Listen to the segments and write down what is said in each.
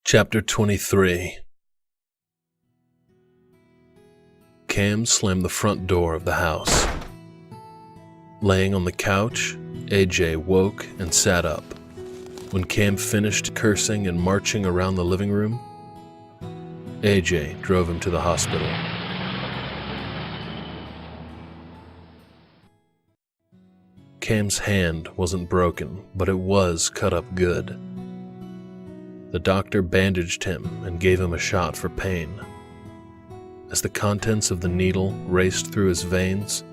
Chapter 23. Cam slammed the front door of the house. Laying on the couch, AJ woke and sat up. When Cam finished cursing and marching around the living room, AJ drove him to the hospital. Cam's hand wasn't broken, but it was cut up good. The doctor bandaged him and gave him a shot for pain. As the contents of the needle raced through his veins,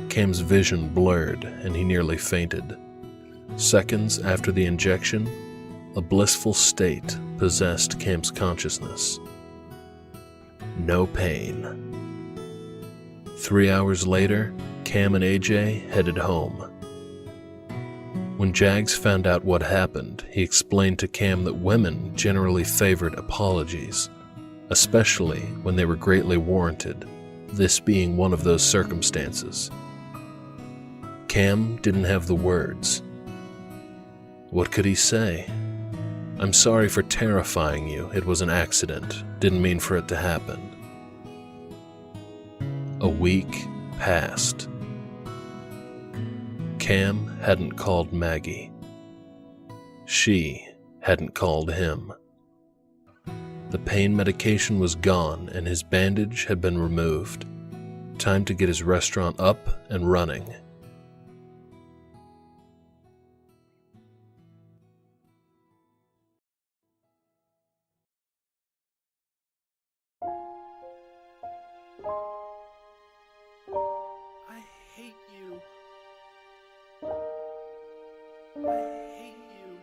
Cam's vision blurred and he nearly fainted. Seconds after the injection, a blissful state possessed Cam's consciousness. No pain. 3 hours later, Cam and AJ headed home. When Jags found out what happened, he explained to Cam that women generally favored apologies, especially when they were greatly warranted, this being one of those circumstances. Cam didn't have the words. What could he say? "I'm sorry for terrifying you. It was an accident. Didn't mean for it to happen." A week passed. Cam hadn't called Maggie. She hadn't called him. The pain medication was gone and his bandage had been removed. Time to get his restaurant up and running. I hate you. I hate you.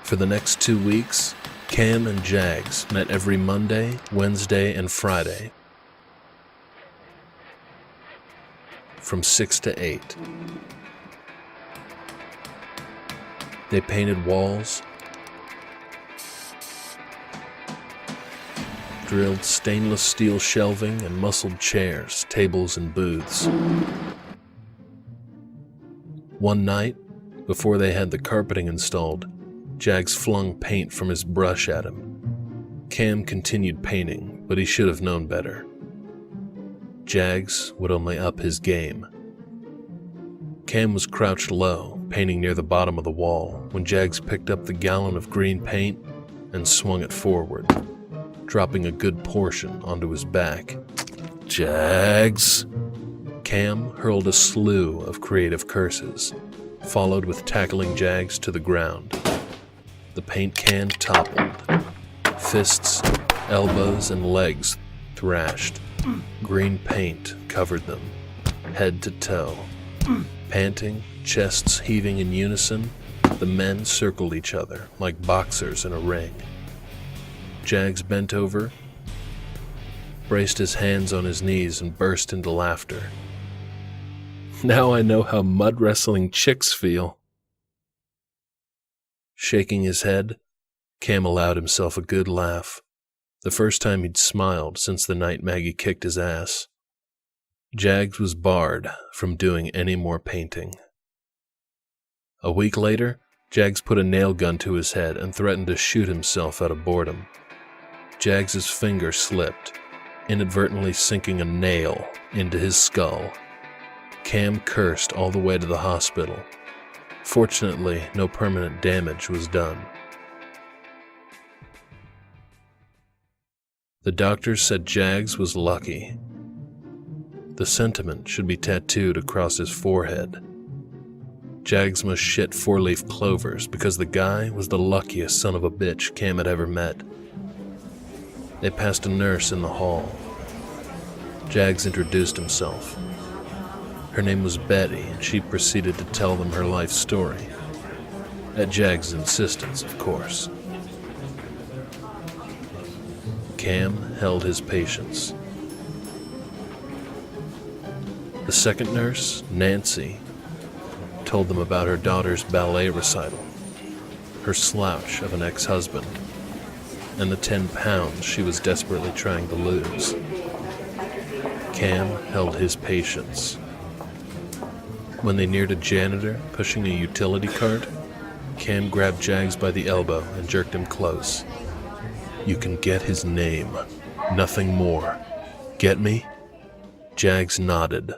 For the next 2 weeks, Cam and Jags met every Monday, Wednesday, and Friday from 6 to 8. They painted walls, drilled stainless steel shelving and muscled chairs, tables, and booths. One night, before they had the carpeting installed, Jags flung paint from his brush at him. Cam continued painting, but he should have known better. Jags would only up his game. Cam was crouched low, painting near the bottom of the wall, when Jags picked up the gallon of green paint and swung it forward, dropping a good portion onto his back. "Jags!" Cam hurled a slew of creative curses, followed with tackling Jags to the ground. The paint can toppled. Fists, elbows, and legs thrashed. Green paint covered them, head to toe. Panting, chests heaving in unison, the men circled each other like boxers in a ring. Jags bent over, braced his hands on his knees, and burst into laughter. "Now I know how mud wrestling chicks feel." Shaking his head, Cam allowed himself a good laugh, the first time he'd smiled since the night Maggie kicked his ass. Jags was barred from doing any more painting. A week later, Jags put a nail gun to his head and threatened to shoot himself out of boredom. Jags's finger slipped, inadvertently sinking a nail into his skull. Cam cursed all the way to the hospital. Fortunately, no permanent damage was done. The doctors said Jags was lucky. The sentiment should be tattooed across his forehead. Jags must shit 4-leaf clovers because the guy was the luckiest son of a bitch Cam had ever met. They passed a nurse in the hall. Jags introduced himself. Her name was Betty, and she proceeded to tell them her life story. At Jag's insistence, of course. Cam held his patience. The second nurse, Nancy, told them about her daughter's ballet recital, her slouch of an ex-husband, and the 10 pounds she was desperately trying to lose. Cam held his patience. When they neared a janitor pushing a utility cart, Cam grabbed Jags by the elbow and jerked him close. "You can get his name, nothing more. Get me?" Jags nodded.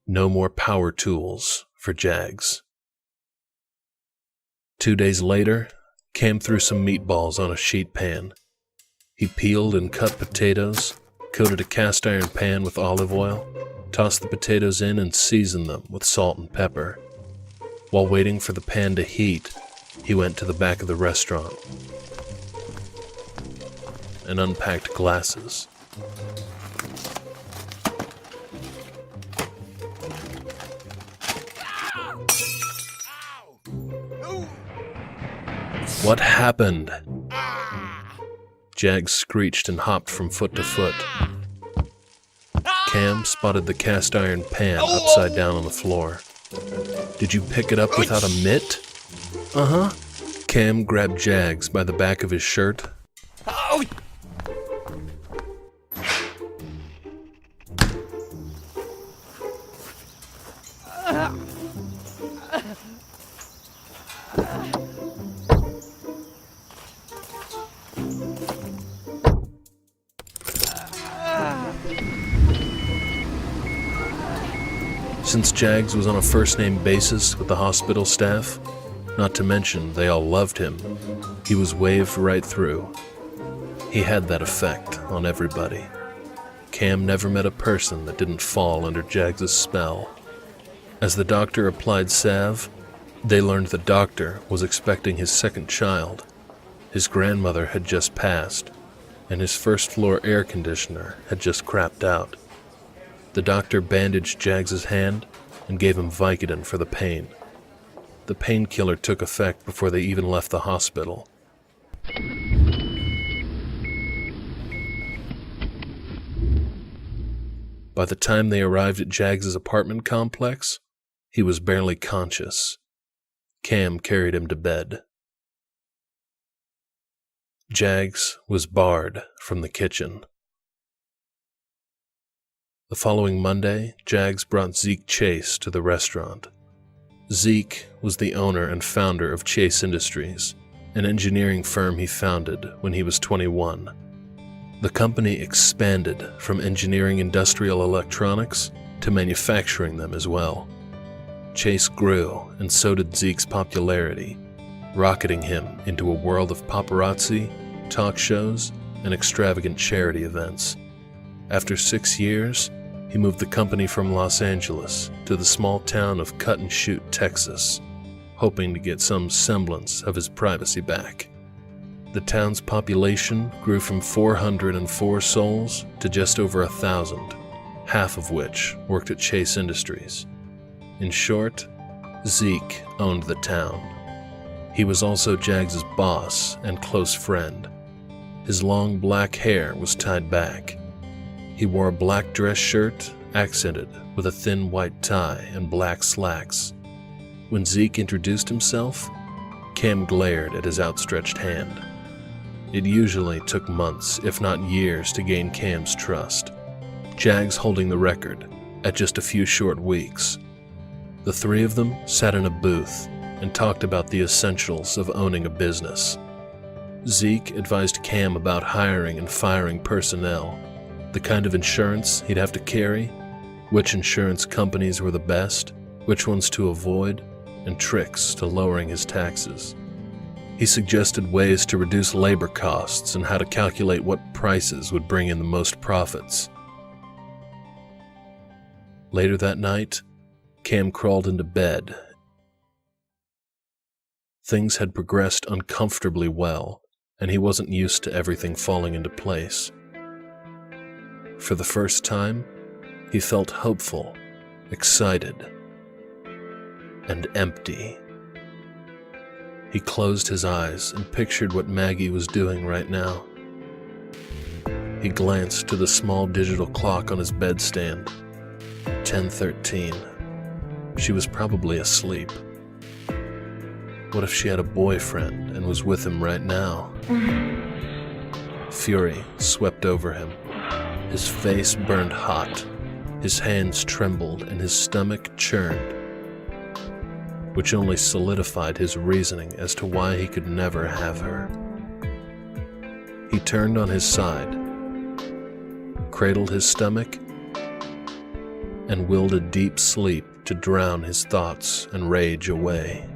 No more power tools for Jags. 2 days later, Cam threw some meatballs on a sheet pan. He peeled and cut potatoes, coated a cast iron pan with olive oil, tossed the potatoes in and seasoned them with salt and pepper. While waiting for the pan to heat, he went to the back of the restaurant and unpacked glasses. "What happened?" Jag screeched and hopped from foot to foot. Cam spotted the cast iron pan upside down on the floor. "Did you pick it up without a mitt?" "Uh-huh." Cam grabbed Jags by the back of his shirt. Since Jags was on a first-name basis with the hospital staff, not to mention they all loved him, he was waved right through. He had that effect on everybody. Cam never met a person that didn't fall under Jags' spell. As the doctor applied salve, they learned the doctor was expecting his second child. His grandmother had just passed, and his first-floor air conditioner had just crapped out. The doctor bandaged Jags' hand and gave him Vicodin for the pain. The painkiller took effect before they even left the hospital. By the time they arrived at Jags' apartment complex, he was barely conscious. Cam carried him to bed. Jags was barred from the kitchen. The following Monday, Jags brought Zeke Chase to the restaurant. Zeke was the owner and founder of Chase Industries, an engineering firm he founded when he was 21. The company expanded from engineering industrial electronics to manufacturing them as well. Chase grew, and so did Zeke's popularity, rocketing him into a world of paparazzi, talk shows, and extravagant charity events. After 6 years, he moved the company from Los Angeles to the small town of Cut and Shoot, Texas, hoping to get some semblance of his privacy back. The town's population grew from 404 souls to just over 1,000, half of which worked at Chase Industries. In short, Zeke owned the town. He was also Jags' boss and close friend. His long black hair was tied back. He wore a black dress shirt, accented with a thin white tie and black slacks. When Zeke introduced himself, Cam glared at his outstretched hand. It usually took months, if not years, to gain Cam's trust, Jags holding the record at just a few short weeks. The three of them sat in a booth and talked about the essentials of owning a business. Zeke advised Cam about hiring and firing personnel, the kind of insurance he'd have to carry, which insurance companies were the best, which ones to avoid, and tricks to lowering his taxes. He suggested ways to reduce labor costs and how to calculate what prices would bring in the most profits. Later that night, Cam crawled into bed. Things had progressed uncomfortably well, and he wasn't used to everything falling into place. For the first time, he felt hopeful, excited, and empty. He closed his eyes and pictured what Maggie was doing right now. He glanced to the small digital clock on his bedstand. 10:13. She was probably asleep. What if she had a boyfriend and was with him right now? Fury swept over him. His face burned hot. His hands trembled and his stomach churned, which only solidified his reasoning as to why he could never have her. He turned on his side, cradled his stomach, and willed a deep sleep to drown his thoughts and rage away.